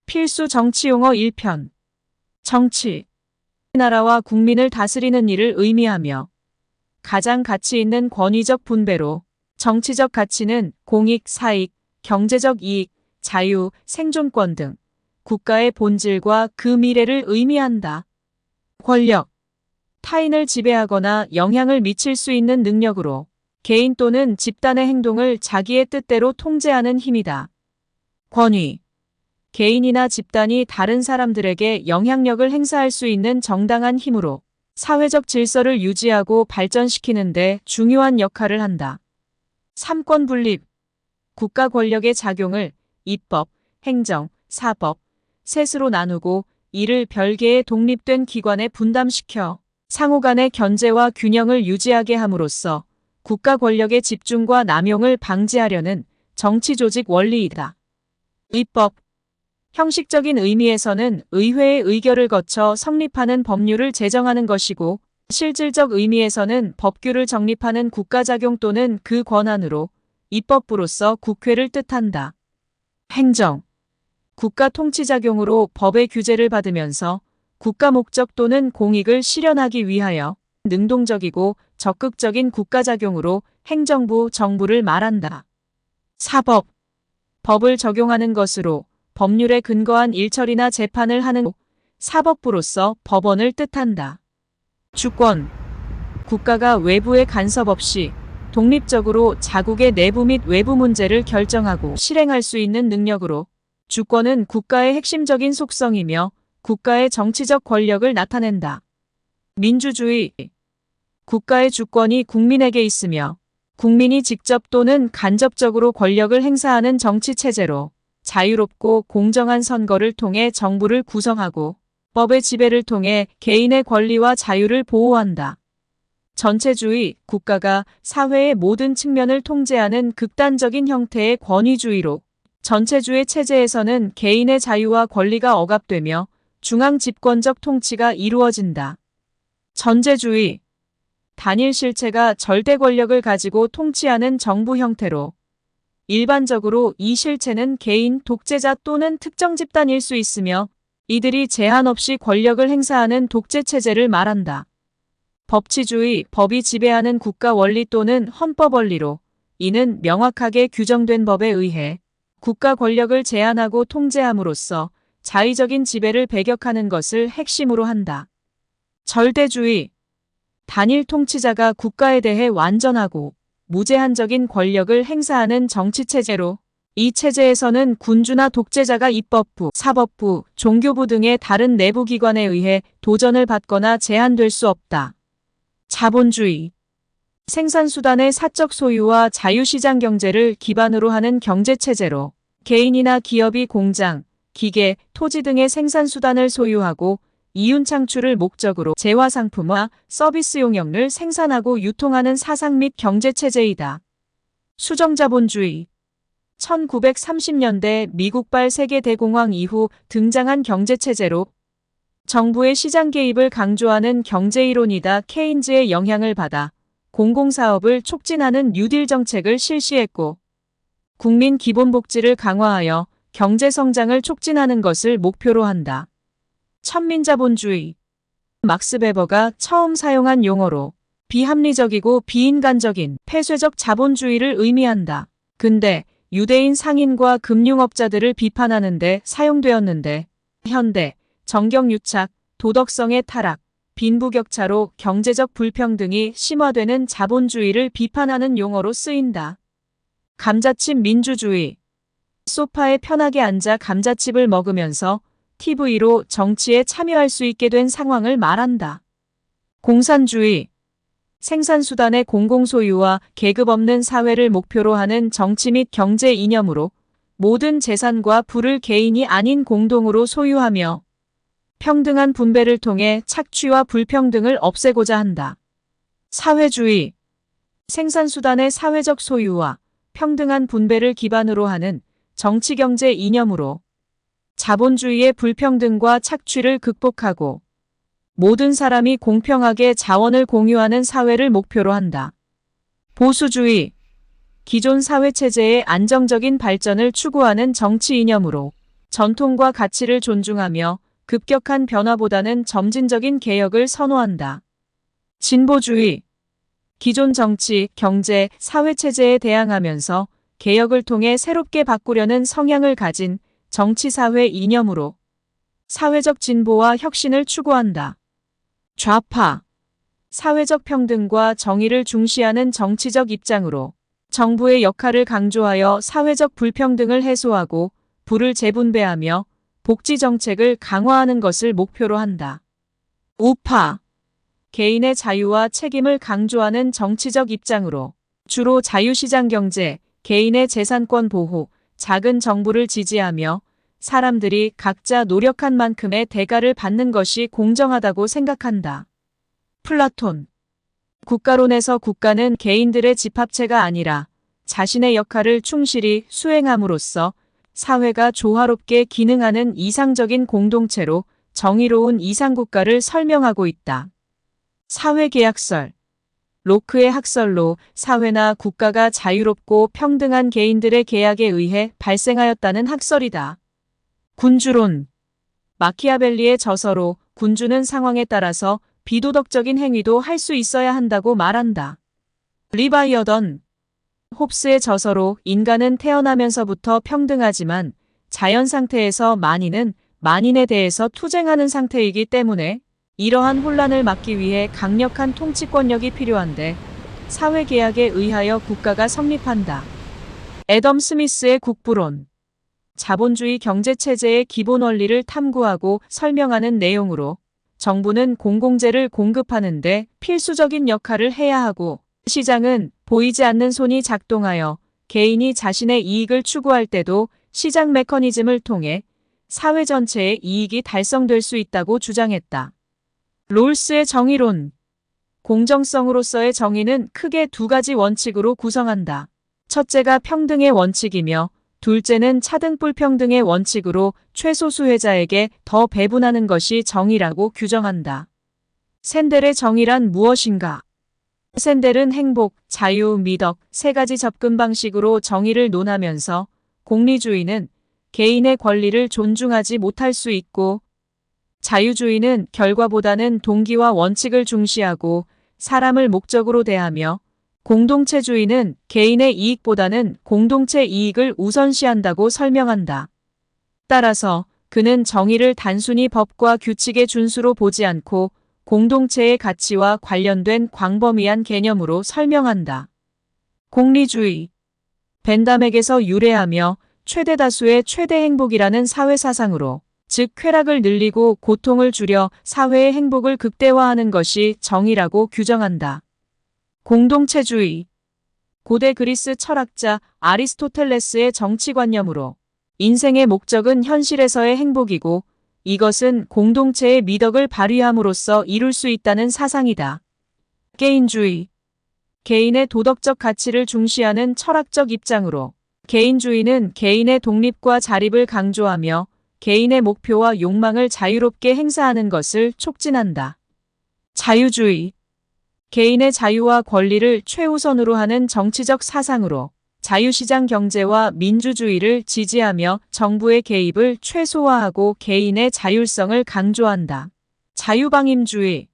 필수 정치용어 1편. 정치. 나라와 국민을 다스리는 일을 의미하며 가장 가치 있는 권위적 분배로 정치적 가치는 공익, 사익, 경제적 이익, 자유, 생존권 등 국가의 본질과 그 미래를 의미한다. 권력. 타인을 지배하거나 영향을 미칠 수 있는 능력으로 개인 또는 집단의 행동을 자기의 뜻대로 통제하는 힘이다. 권위. 개인이나 집단이 다른 사람들에게 영향력을 행사할 수 있는 정당한 힘으로 사회적 질서를 유지하고 발전시키는 데 중요한 역할을 한다. 삼권 분립. 국가 권력의 작용을 입법, 행정, 사법, 셋으로 나누고 이를 별개의 독립된 기관에 분담시켜 상호 간의 견제와 균형을 유지하게 함으로써 국가 권력의 집중과 남용을 방지하려는 정치 조직 원리이다. 입법. 형식적인 의미에서는 의회의 의결을 거쳐 성립하는 법률을 제정하는 것이고, 실질적 의미에서는 법규를 정립하는 국가작용 또는 그 권한으로 입법부로서 국회를 뜻한다. 행정. 국가 통치작용으로 법의 규제를 받으면서 국가 목적 또는 공익을 실현하기 위하여 능동적이고 적극적인 국가작용으로 행정부, 정부를 말한다. 사법. 법을 적용하는 것으로 법률에 근거한 일처리나 재판을 하는 사법부로서 법원을 뜻한다. 주권. 국가가 외부의 간섭 없이 독립적으로 자국의 내부 및 외부 문제를 결정하고 실행할 수 있는 능력으로 주권은 국가의 핵심적인 속성이며 국가의 정치적 권력을 나타낸다. 민주주의. 국가의 주권이 국민에게 있으며 국민이 직접 또는 간접적으로 권력을 행사하는 정치체제로 자유롭고 공정한 선거를 통해 정부를 구성하고 법의 지배를 통해 개인의 권리와 자유를 보호한다. 전체주의. 국가가 사회의 모든 측면을 통제하는 극단적인 형태의 권위주의로 전체주의 체제에서는 개인의 자유와 권리가 억압되며 중앙 집권적 통치가 이루어진다. 전제주의. 단일 실체가 절대 권력을 가지고 통치하는 정부 형태로 일반적으로 이 실체는 개인, 독재자 또는 특정 집단일 수 있으며 이들이 제한 없이 권력을 행사하는 독재 체제를 말한다. 법치주의. 법이 지배하는 국가 원리 또는 헌법 원리로 이는 명확하게 규정된 법에 의해 국가 권력을 제한하고 통제함으로써 자의적인 지배를 배격하는 것을 핵심으로 한다. 절대주의. 단일 통치자가 국가에 대해 완전하고 무제한적인 권력을 행사하는 정치체제로 이 체제에서는 군주나 독재자가 입법부, 사법부, 종교부 등의 다른 내부기관에 의해 도전을 받거나 제한될 수 없다. 자본주의. 생산수단의 사적 소유와 자유시장 경제를 기반으로 하는 경제체제로 개인이나 기업이 공장, 기계, 토지 등의 생산수단을 소유하고 이윤 창출을 목적으로 재화상품화, 서비스 용역을 생산하고 유통하는 사상 및 경제체제이다. 수정자본주의. 1930년대 미국발 세계대공황 이후 등장한 경제체제로 정부의 시장 개입을 강조하는 경제이론이다. 케인즈의 영향을 받아 공공사업을 촉진하는 뉴딜 정책을 실시했고 국민 기본복지를 강화하여 경제성장을 촉진하는 것을 목표로 한다. 천민자본주의. 막스 베버가 처음 사용한 용어로 비합리적이고 비인간적인 폐쇄적 자본주의를 의미한다. 근대 유대인 상인과 금융업자들을 비판하는 데 사용되었는데 현대 정경유착, 도덕성의 타락, 빈부격차로 경제적 불평등이 심화되는 자본주의를 비판하는 용어로 쓰인다. 감자칩 민주주의. 소파에 편하게 앉아 감자칩을 먹으면서 TV로 정치에 참여할 수 있게 된 상황을 말한다. 공산주의. 생산수단의 공공소유와 계급 없는 사회를 목표로 하는 정치 및 경제 이념으로 모든 재산과 부를 개인이 아닌 공동으로 소유하며 평등한 분배를 통해 착취와 불평등을 없애고자 한다. 사회주의. 생산수단의 사회적 소유와 평등한 분배를 기반으로 하는 정치경제 이념으로 자본주의의 불평등과 착취를 극복하고 모든 사람이 공평하게 자원을 공유하는 사회를 목표로 한다. 보수주의. 기존 사회체제의 안정적인 발전을 추구하는 정치 이념으로 전통과 가치를 존중하며 급격한 변화보다는 점진적인 개혁을 선호한다. 진보주의. 기존 정치, 경제, 사회체제에 대항하면서 개혁을 통해 새롭게 바꾸려는 성향을 가진 정치사회 이념으로 사회적 진보와 혁신을 추구한다. 좌파. 사회적 평등과 정의를 중시하는 정치적 입장으로 정부의 역할을 강조하여 사회적 불평등을 해소하고 부를 재분배하며 복지 정책을 강화하는 것을 목표로 한다. 우파. 개인의 자유와 책임을 강조하는 정치적 입장으로 주로 자유시장 경제, 개인의 재산권 보호, 작은 정부를 지지하며 사람들이 각자 노력한 만큼의 대가를 받는 것이 공정하다고 생각한다. 플라톤. 국가론에서 국가는 개인들의 집합체가 아니라 자신의 역할을 충실히 수행함으로써 사회가 조화롭게 기능하는 이상적인 공동체로 정의로운 이상국가를 설명하고 있다. 사회계약설. 로크의 학설로 사회나 국가가 자유롭고 평등한 개인들의 계약에 의해 발생하였다는 학설이다. 군주론. 마키아벨리의 저서로 군주는 상황에 따라서 비도덕적인 행위도 할 수 있어야 한다고 말한다. 리바이어던. 홉스의 저서로 인간은 태어나면서부터 평등하지만 자연 상태에서 만인은 만인에 대해서 투쟁하는 상태이기 때문에 이러한 혼란을 막기 위해 강력한 통치권력이 필요한데 사회계약에 의하여 국가가 성립한다. 애덤 스미스의 국부론. 자본주의 경제체제의 기본 원리를 탐구하고 설명하는 내용으로 정부는 공공재를 공급하는 데 필수적인 역할을 해야 하고 시장은 보이지 않는 손이 작동하여 개인이 자신의 이익을 추구할 때도 시장 메커니즘을 통해 사회 전체의 이익이 달성될 수 있다고 주장했다. 롤스의 정의론. 공정성으로서의 정의는 크게 두 가지 원칙으로 구성한다. 첫째가 평등의 원칙이며 둘째는 차등불평등의 원칙으로 최소 수혜자에게 더 배분하는 것이 정의라고 규정한다. 샌델의 정의란 무엇인가? 샌델은 행복, 자유, 미덕 세 가지 접근 방식으로 정의를 논하면서 공리주의는 개인의 권리를 존중하지 못할 수 있고 자유주의는 결과보다는 동기와 원칙을 중시하고 사람을 목적으로 대하며 공동체주의는 개인의 이익보다는 공동체 이익을 우선시한다고 설명한다. 따라서 그는 정의를 단순히 법과 규칙의 준수로 보지 않고 공동체의 가치와 관련된 광범위한 개념으로 설명한다. 공리주의. 벤담에게서 유래하며 최대 다수의 최대 행복이라는 사회사상으로 즉 쾌락을 늘리고 고통을 줄여 사회의 행복을 극대화하는 것이 정의라고 규정한다. 공동체주의. 고대 그리스 철학자 아리스토텔레스의 정치관념으로 인생의 목적은 현실에서의 행복이고 이것은 공동체의 미덕을 발휘함으로써 이룰 수 있다는 사상이다. 개인주의. 개인의 도덕적 가치를 중시하는 철학적 입장으로 개인주의는 개인의 독립과 자립을 강조하며 개인의 목표와 욕망을 자유롭게 행사하는 것을 촉진한다. 자유주의. 개인의 자유와 권리를 최우선으로 하는 정치적 사상으로 자유시장 경제와 민주주의를 지지하며 정부의 개입을 최소화하고 개인의 자율성을 강조한다. 자유방임주의.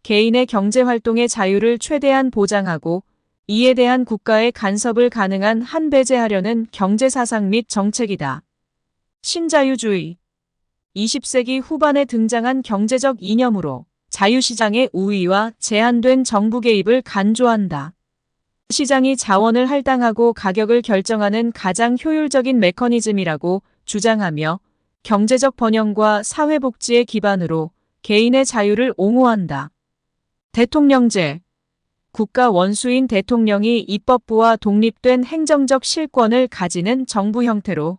개인의 경제활동의 자유를 최대한 보장하고 이에 대한 국가의 간섭을 가능한 한 배제하려는 경제사상 및 정책이다. 신자유주의. 20세기 후반에 등장한 경제적 이념으로 자유시장의 우위와 제한된 정부 개입을 간조한다. 시장이 자원을 할당하고 가격을 결정하는 가장 효율적인 메커니즘이라고 주장하며 경제적 번영과 사회복지의 기반으로 개인의 자유를 옹호한다. 대통령제. 국가 원수인 대통령이 입법부와 독립된 행정적 실권을 가지는 정부 형태로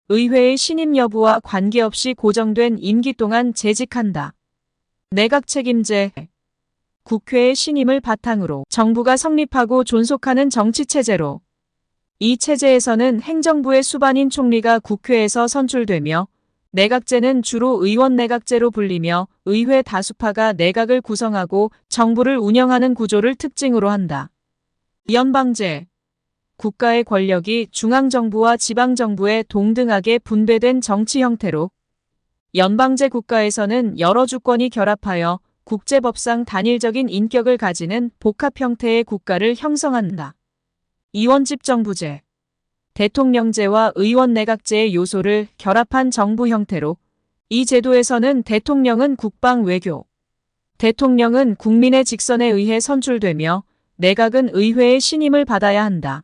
의회의 신임 여부와 관계없이 고정된 임기 동안 재직한다. 내각 책임제. 국회의 신임을 바탕으로 정부가 성립하고 존속하는 정치체제로 이 체제에서는 행정부의 수반인 총리가 국회에서 선출되며 내각제는 주로 의원 내각제로 불리며 의회 다수파가 내각을 구성하고 정부를 운영하는 구조를 특징으로 한다. 연방제. 국가의 권력이 중앙정부와 지방정부에 동등하게 분배된 정치 형태로 연방제 국가에서는 여러 주권이 결합하여 국제법상 단일적인 인격을 가지는 복합 형태의 국가를 형성한다. 이원집 정부제, 대통령제와 의원 내각제의 요소를 결합한 정부 형태로 이 제도에서는 대통령은 국방 외교, 대통령은 국민의 직선에 의해 선출되며 내각은 의회의 신임을 받아야 한다.